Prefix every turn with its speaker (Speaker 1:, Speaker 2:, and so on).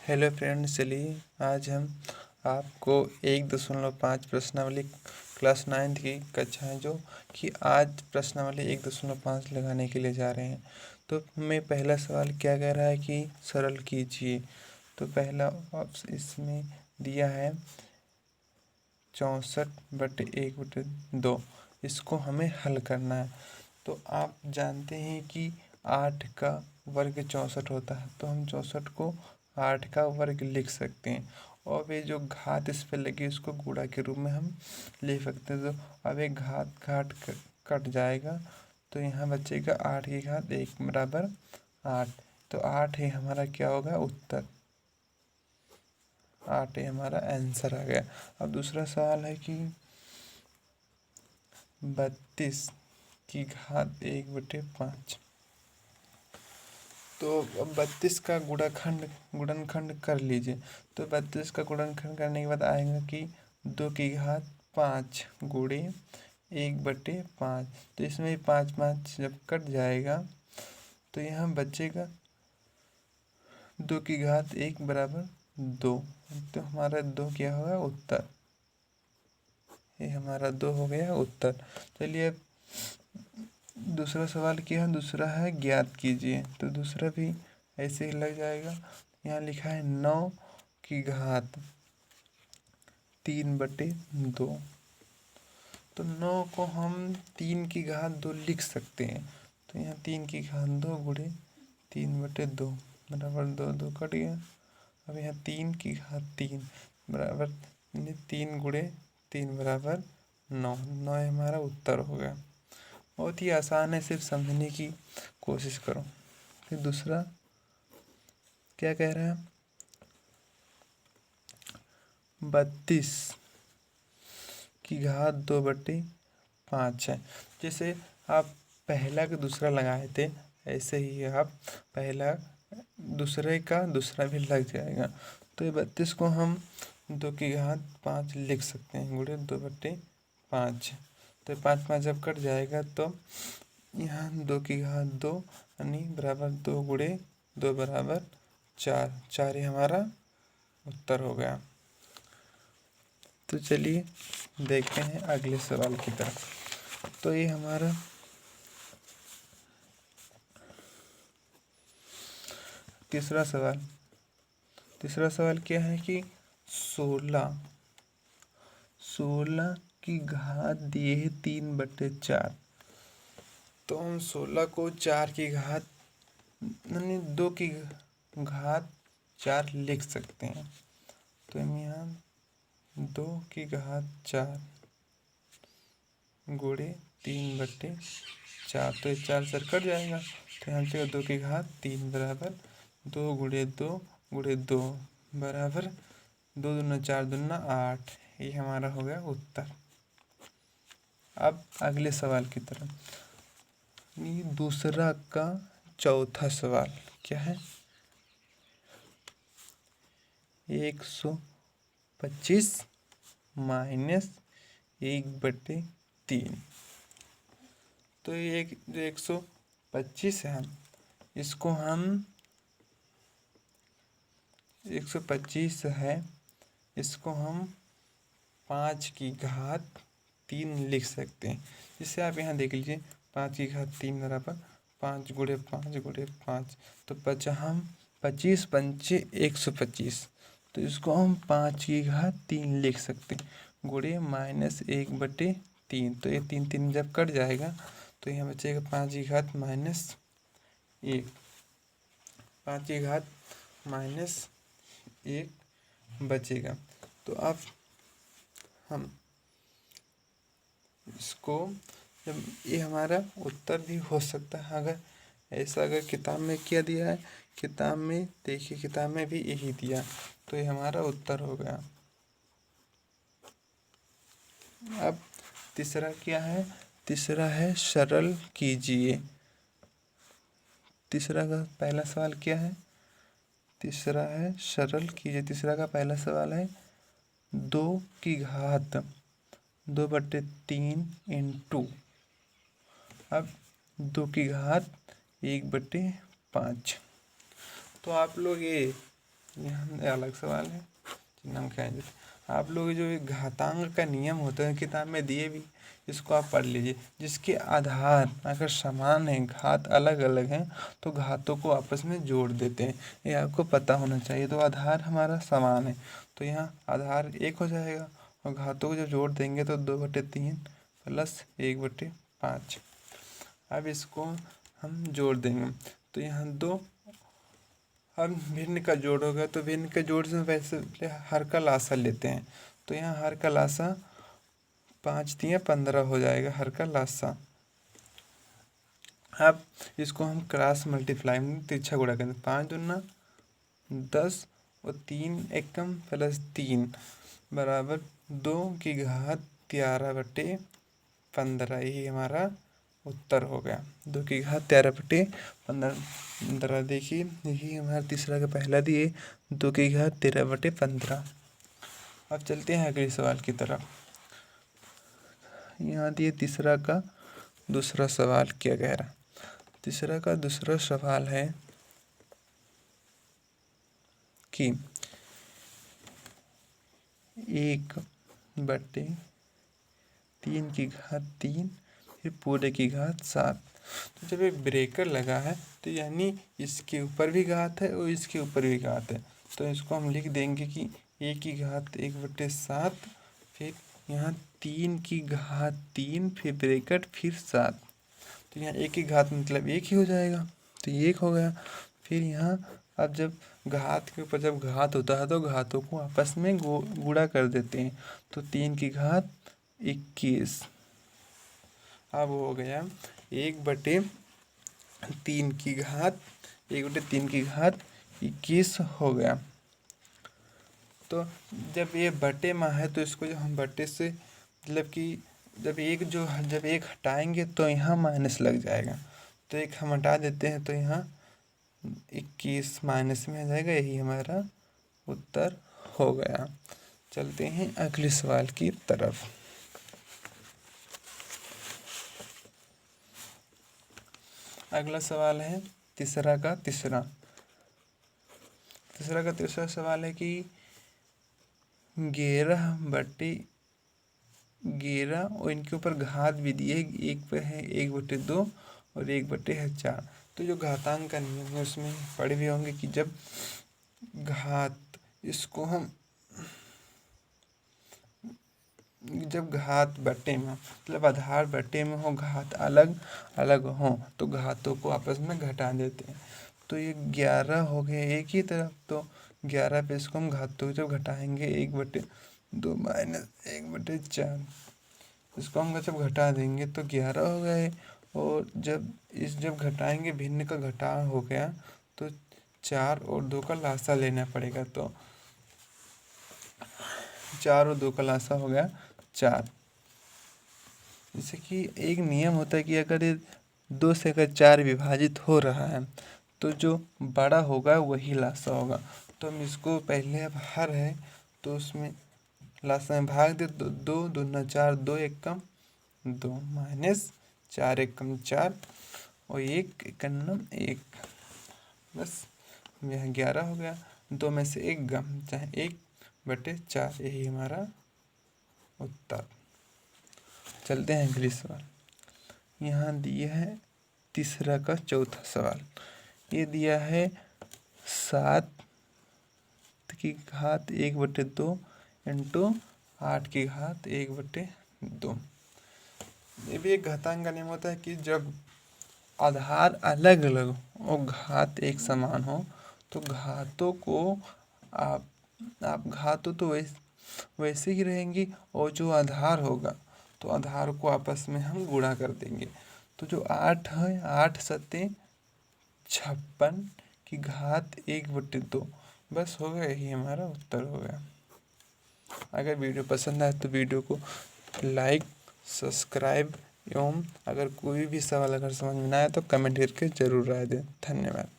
Speaker 1: Hello friends, चलिए आज हम आपको 1.5 प्रश्नावली क्लास 9 की कक्षा है जो कि आज प्रश्नावली 1.5 लगाने के लिए जा रहे हैं। तो हमें पहला सवाल क्या कह रहा है कि सरल कीजिए। तो पहला ऑप्शन इसमें दिया है 64/1/2। इसको हमें हल करना है। तो आप जानते हैं कि 8 का वर्ग 64 होता है, तो हम 64 को 8 का वर्ग लिख सकते हैं। और वे जो घात इस पर लगी उसको गुणा के रूप में हम लिख सकते हैं। तो अब एक घात कट जाएगा, तो यहाँ बचेगा 8 की घात 1 बराबर 8। तो 8 ही हमारा क्या होगा उत्तर, 8 ही हमारा आंसर आ गया। अब दूसरा सवाल है कि 32 की घात 1/5। तो अब 32 का गुणनखंड कर लीजिए। तो 32 का गुणनखंड करने के बाद आएगा कि 2 की घात 5 गुणे 1/5। तो इसमें 5 जब कट जाएगा तो यहाँ बचेगा 2 की घात 1 बराबर 2। तो हमारा 2 क्या होगा उत्तर, ये हमारा 2 हो गया उत्तर। चलिए दूसरा सवाल क्या है, दूसरा है ज्ञात कीजिए। तो दूसरा भी ऐसे ही लग जाएगा। यहाँ लिखा है 9 की घात 3/2। तो 9 को हम 3 की घात 2 लिख सकते हैं। तो यहाँ 3 की घात 2 गुणे 3/2 बराबर 2 2 कट गया। अब यहाँ 3 की घात 3 बराबर 3 गुणे 3 बराबर 9। 9 हमारा उत्तर हो गया। बहुत ही आसान है, सिर्फ समझने की कोशिश करो। फिर दूसरा क्या कह रहा है, 32 की घात 2/5 है। जैसे आप पहला का दूसरा लगाए थे, ऐसे ही आप पहला दूसरे का दूसरा भी लग जाएगा। तो ये 32 को हम 2 की घात 5 लिख सकते हैं गुणे 2/5। तो 5 जब कट जाएगा तो यहाँ 2 की घात 2 यानी बराबर 2 गुणे 2 बराबर 4। 4 ही हमारा उत्तर हो गया। तो चलिए देखते हैं अगले सवाल की तरफ। तो ये हमारा तीसरा सवाल क्या है कि 16 की घात दिए है 3/4। तो हम 16 को 4 की घात यानी 2 की घात 4 लिख सकते हैं। तो हम यहाँ 2 की घात 4 गुणे 3/4। तो 4 से कट जाएगा। तो यहाँ से 2 की घात 3 बराबर 2 गुणे 2 गुणे 2 बराबर 2 दूना 4 दूना 8। ये हमारा हो गया उत्तर। अब अगले सवाल की तरफ। ये दूसरा का चौथा सवाल क्या है, 125 माइनस 1/3। तो ये जो 125 है, इसको हम 125 है, इसको हम 5 की घात 3 लिख सकते हैं। जिससे आप यहाँ देख लीजिए 5 की घात 3 बराबर 5 गुणे 5 गुणे 5। तो 25 पंचे 125। तो इसको हम 5 की घात 3 लिख सकते हैं गुणे -1/3। तो ये 3 3 जब कट जाएगा तो यहाँ बचेगा 5 की घात -1। 5 की घात -1 बचेगा। तो अब हम इसको जब ये हमारा उत्तर भी हो सकता है अगर किताब में क्या दिया है, किताब में देखिए, किताब में भी यही दिया, तो ये हमारा उत्तर हो गया। अब तीसरा क्या है, तीसरा है सरल कीजिए। तीसरा का पहला सवाल क्या है, तीसरा है सरल कीजिए। तीसरा का पहला सवाल है 2 की घात 2/3 इंटू, अब 2 की घात 1/5। तो आप लोग ये यहाँ अलग सवाल है, चिन्ह क्या है। आप लोग जो ये घातांक का नियम होता है किताब में दिए भी, इसको आप पढ़ लीजिए। जिसके आधार अगर समान है, घात अलग अलग हैं, तो घातों को आपस में जोड़ देते हैं, ये आपको पता होना चाहिए। तो आधार हमारा समान है, तो यहाँ आधार 1 हो जाएगा, और घातों को जब जोड़ देंगे तो 2/3 प्लस 1/5। अब इसको हम जोड़ देंगे, तो यहाँ 2, अब भिन्न का जोड़ होगा, तो भिन्न के जोड़ से वैसे हर का लासा लेते हैं, तो यहाँ हर का लासा 5×3=15 हो जाएगा, हर का लासा। अब इसको हम क्रॉस मल्टीप्लाई में तिरछा गुणा करें, 5×2=10 और 3×1 + 3 बराबर 2×11/15। यही हमारा उत्तर हो गया, 2×13/15। देखिए यही हमारा तीसरा का पहला दिए 2×13/15। अब चलते हैं अगले सवाल की तरफ। यहाँ दिए तीसरा का दूसरा सवाल क्या कह रहा। तीसरा का दूसरा सवाल है कि 1/3 फिर पूरे की घात 7। तो जब एक ब्रेकर लगा है तो यानी इसके ऊपर भी घात है और इसके ऊपर भी घात है, तो इसको हम लिख देंगे कि 1/7, फिर यहाँ 3/3, फिर ब्रेकेट, फिर 7। तो यहाँ 1 मतलब 1 ही हो जाएगा, तो ये 1 हो गया। फिर यहाँ अब जब घात के ऊपर जब घात होता है तो घातों को आपस में गुणा कर देते हैं, तो 3×21। अब हो गया 1/3 हो गया। तो जब ये बटे में है तो इसको जब हम बटे से मतलब कि जब एक हटाएंगे तो यहाँ माइनस लग जाएगा, तो एक हम हटा देते हैं तो यहाँ 21 माइनस में आ जाएगा, यही हमारा उत्तर हो गया। चलते हैं अगले सवाल की तरफ। अगला सवाल है तीसरा का तीसरा सवाल है कि 11/11 और इनके ऊपर घात भी दी है, एक पे है 1/2 और 1/4। तो जो घातांक का नियम है उसमें पढ़े भी होंगे कि जब घात बटे में मतलब आधार बटे में हो, घात अलग अलग हो, तो घातों को आपस में घटा देते हैं। तो ये 11 हो गया एक ही तरफ, तो 11 पे इसको हम घातों को जब घटाएंगे 1/2 माइनस 1/4, इसको हम जब घटा देंगे तो 11 हो गए। और जब घटाएंगे भिन्न का घटाव हो गया, तो 4 और 2 का लासा लेना पड़ेगा, तो 4 और 2 का लासा हो गया 4। जैसे कि एक नियम होता है कि अगर ये 2 से अगर 4 विभाजित हो रहा है तो जो बड़ा होगा वही लासा होगा। तो हम इसको पहले अब हर है तो उसमें लासा में भाग दे, 2×2=4, 2×1=2 माइनस 4×1=4 और 1×1=1, बस यहाँ 11 हो गया। 2 में से 1 गम चाहे 1/4, यही हमारा उत्तर। चलते हैं अगले सवाल। यहाँ दिया है तीसरा का चौथा सवाल। ये दिया है 7/1/2 इंटू 8/1/2। ये भी एक घातांक का नियम होता है कि जब आधार अलग अलग और घात एक समान हो तो घातों को आप घातों तो वैसे ही रहेंगी, और जो आधार होगा तो आधार को आपस में हम गुणा कर देंगे। तो जो 8 है, 8×7=56 बस हो गया, यही हमारा उत्तर हो गया। अगर वीडियो पसंद आए तो वीडियो को लाइक, सब्सक्राइब एवं अगर कोई भी सवाल अगर समझ में ना आए तो कमेंट करके ज़रूर राय दें। धन्यवाद।